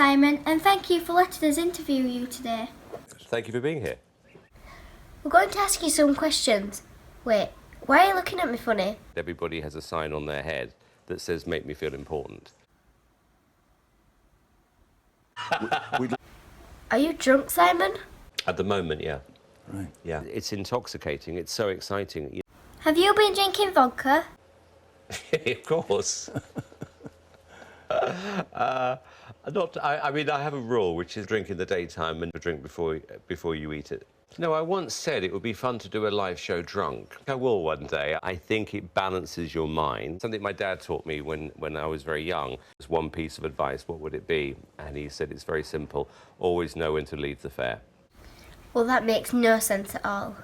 Simon, and thank you for letting us interview you today. Thank you for being here. We're going to ask you some questions. Wait, why are you looking at me funny? Everybody has a sign on their head that says, "Make me feel important." Are you drunk, Simon? At the moment, yeah. Right. Yeah. It's intoxicating. It's so exciting. Have you been drinking vodka? Of course. I mean, I have a rule, which is drink in the daytime and drink before you eat it. No, I once said it would be fun to do a live show drunk. I will one day. I think it balances your mind. Something my dad taught me when I was very young. Just one piece of advice, what would it be? And he said it's very simple. Always know when to leave the fair. Well, that makes no sense at all.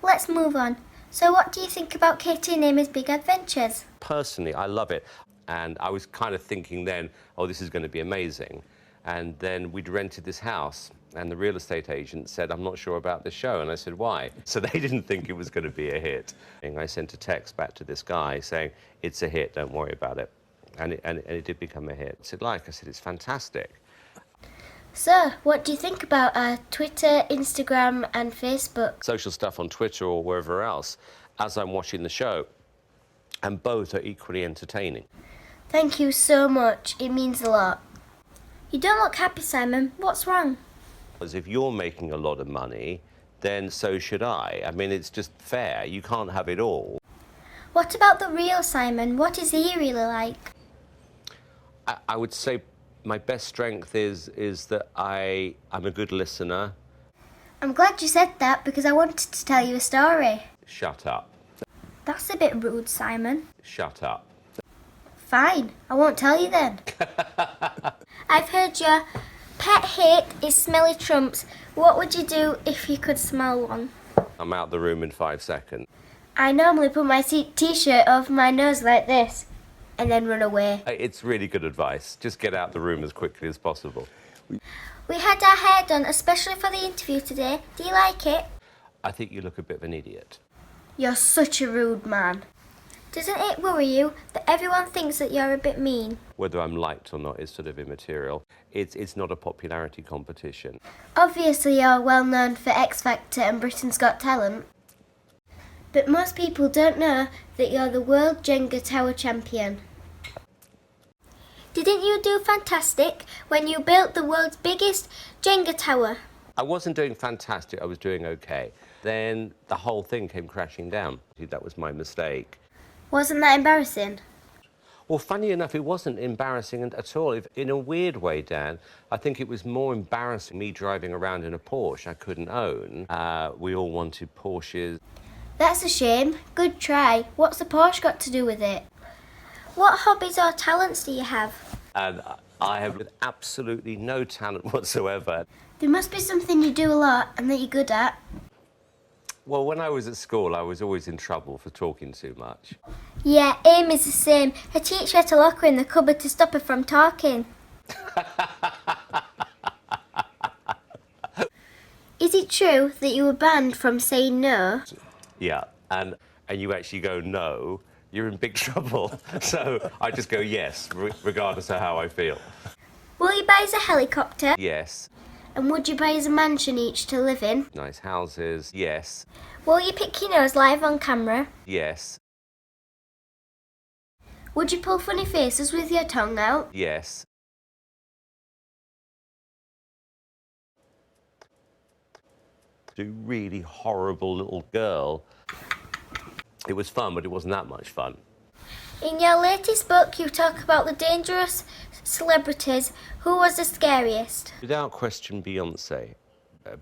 Let's move on. So what do you think about Katie and Amy's Big Adventures? Personally, I love it. And I was kind of thinking then, oh, this is going to be amazing. And then we'd rented this house, and the real estate agent said, I'm not sure about the show. And I said, why? So they didn't think it was going to be a hit. And I sent a text back to this guy saying, it's a hit, don't worry about it. And it did become a hit. I said, like? I said, it's fantastic. So, what do you think about Twitter, Instagram and Facebook? Social stuff on Twitter or wherever else, as I'm watching the show, and both are equally entertaining. Thank you so much. It means a lot. You don't look happy, Simon. What's wrong? Because if you're making a lot of money, then so should I. I mean, it's just fair. You can't have it all. What about the real Simon? What is he really like? I would say my best strength is that I'm a good listener. I'm glad you said that because I wanted to tell you a story. Shut up. That's a bit rude, Simon. Shut up. Fine, I won't tell you then. I've heard your pet hate is smelly trumps. What would you do if you could smell one? I'm out the room in 5 seconds. I normally put my t-shirt over my nose like this and then run away. It's really good advice. Just get out the room as quickly as possible. We had our hair done especially for the interview today. Do you like it? I think you look a bit of an idiot. You're such a rude man. Doesn't it worry you that everyone thinks that you're a bit mean? Whether I'm liked or not is sort of immaterial. It's not a popularity competition. Obviously you're well known for X Factor and Britain's Got Talent. But most people don't know that you're the World Jenga Tower Champion. Didn't you do fantastic when you built the world's biggest Jenga tower? I wasn't doing fantastic, I was doing okay. Then the whole thing came crashing down. That was my mistake. Wasn't that embarrassing? Well, funny enough, it wasn't embarrassing at all. In a weird way, Dan, I think it was more embarrassing me driving around in a Porsche I couldn't own. We all wanted Porsches. That's a shame. Good try. What's the Porsche got to do with it? What hobbies or talents do you have? And I have absolutely no talent whatsoever. There must be something you do a lot and that you're good at. Well, when I was at school, I was always in trouble for talking too much. Yeah, Amy's the same. Her teacher had to lock her in the cupboard to stop her from talking. Is it true that you were banned from saying no? Yeah, and you actually go no, you're in big trouble. So I just go yes, regardless of how I feel. Will you buy us a helicopter? Yes. And would you buy us a mansion each to live in? Nice houses. Yes. Will you pick your nose live on camera? Yes. Would you pull funny faces with your tongue out? Yes. A really horrible little girl. It was fun, but it wasn't that much fun. In your latest book, you talk about the dangerous celebrities. Who was the scariest? Without question, Beyonce.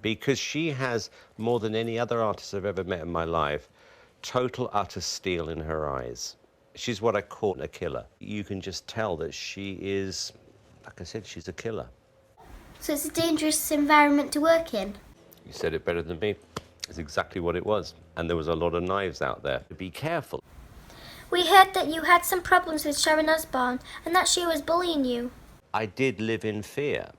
Because she has, more than any other artist I've ever met in my life, total utter steel in her eyes. She's what I call a killer. You can just tell that she is, like I said, she's a killer. So it's a dangerous environment to work in? You said it better than me. It's exactly what it was. And there was a lot of knives out there. Be careful. We heard that you had some problems with Sharon Osbourne and that she was bullying you. I did live in fear.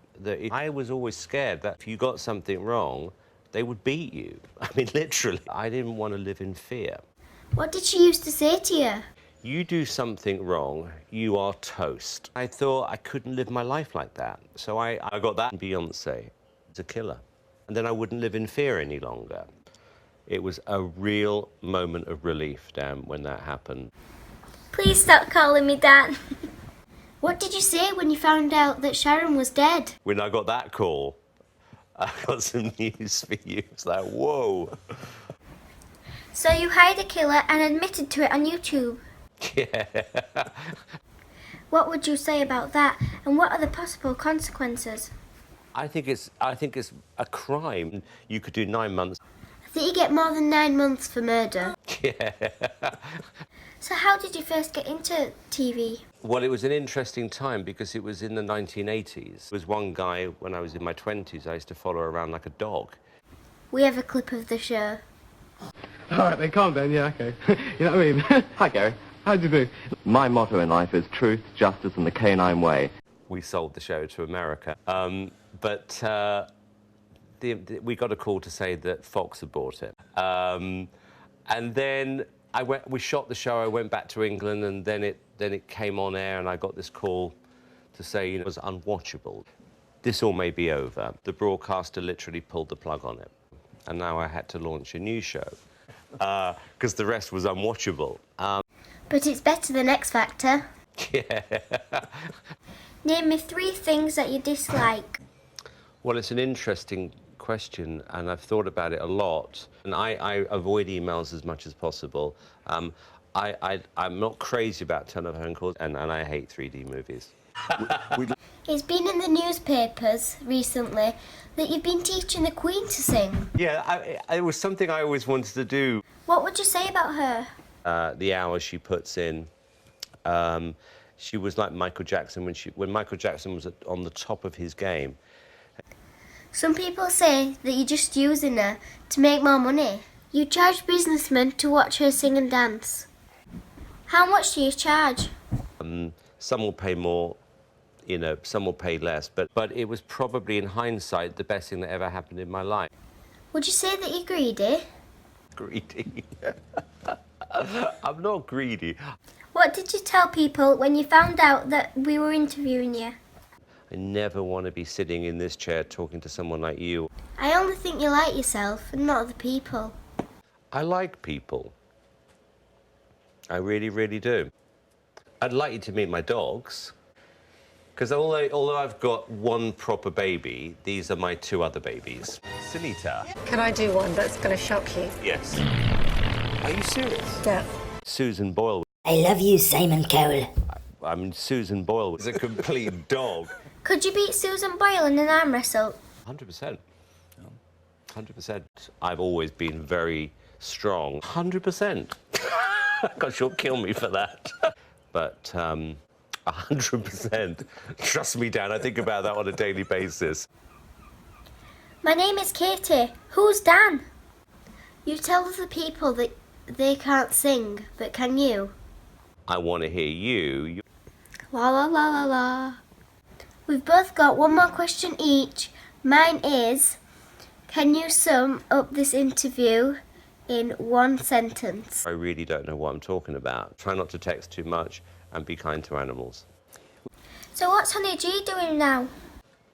I was always scared that if you got something wrong, they would beat you. I mean, literally. I didn't want to live in fear. What did she used to say to you? You do something wrong, you are toast. I thought I couldn't live my life like that. So I got that. Beyonce is a killer. And then I wouldn't live in fear any longer. It was a real moment of relief, Dan, when that happened. Please stop calling me Dan. What did you say when you found out that Sharon was dead? When I got that call, I got some news for you. It's like, whoa. So you hired a killer and admitted to it on YouTube. Yeah. What would you say about that, and what are the possible consequences? I think it's a crime. You could do 9 months. I think you get more than 9 months for murder. Yeah. So how did you first get into TV? Well, it was an interesting time because it was in the 1980s. There was one guy, when I was in my 20s, I used to follow around like a dog. We have a clip of the show. All right, then, calm down. Yeah, okay. You know what I mean? Hi, Gary. How do you do? My motto in life is truth, justice, and the canine way. We sold the show to America. We got a call to say that Fox had bought it. And then we shot the show, I went back to England, and then it came on air, and I got this call to say it was unwatchable. This all may be over. The broadcaster literally pulled the plug on it. And now I had to launch a new show because the rest was unwatchable. But it's better than X Factor. Yeah. Name me 3 things that you dislike. Well, it's an interesting question, and I've thought about it a lot. And I avoid emails as much as possible. I'm not crazy about telephone calls, and I hate 3D movies. It's been in the newspapers recently that you've been teaching the Queen to sing. Yeah, it was something I always wanted to do. What would you say about her? The hours she puts in. She was like Michael Jackson when Michael Jackson was on the top of his game. Some people say that you're just using her to make more money. You charge businessmen to watch her sing and dance. How much do you charge? Some will pay more, you know, some will pay less, but it was probably, in hindsight, the best thing that ever happened in my life. Would you say that you're greedy? Greedy? I'm not greedy. What did you tell people when you found out that we were interviewing you? I never want to be sitting in this chair talking to someone like you. I only think you like yourself and not other people. I like people. I really, really do. I'd like you to meet my dogs. Because although I've got one proper baby, these are my 2 other babies. Sunita. Can I do one that's going to shock you? Yes. Are you serious? Yeah. Susan Boyle. I love you, Simon Cowell. I mean, Susan Boyle was a complete dog. Could you beat Susan Boyle in an arm wrestle? 100%. 100%. I've always been very strong. 100%. God, she'll kill me for that. But 100%. Trust me, Dan, I think about that on a daily basis. My name is Katie. Who's Dan? You tell other people that they can't sing, but can you? I want to hear you. La la la la la. We've both got one more question each. Mine is, can you sum up this interview in 1 sentence? I really don't know what I'm talking about. Try not to text too much and be kind to animals. So what's Honey G doing now?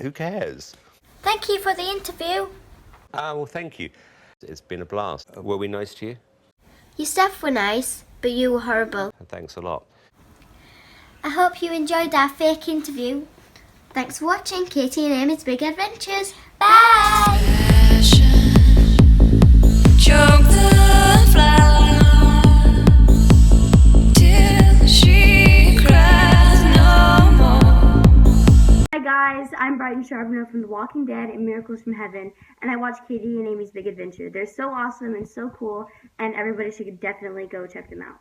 Who cares? Thank you for the interview. Well, thank you. It's been a blast. Were we nice to you? Your staff were nice, but you were horrible. Thanks a lot. I hope you enjoyed our fake interview. Thanks for watching Katie and Amy's Big Adventures. Bye! Choke the flower till she cries no more. Hi guys, I'm Brighton Charbonneau from The Walking Dead and Miracles from Heaven, and I watch Katie and Amy's Big Adventure. They're so awesome and so cool, and everybody should definitely go check them out.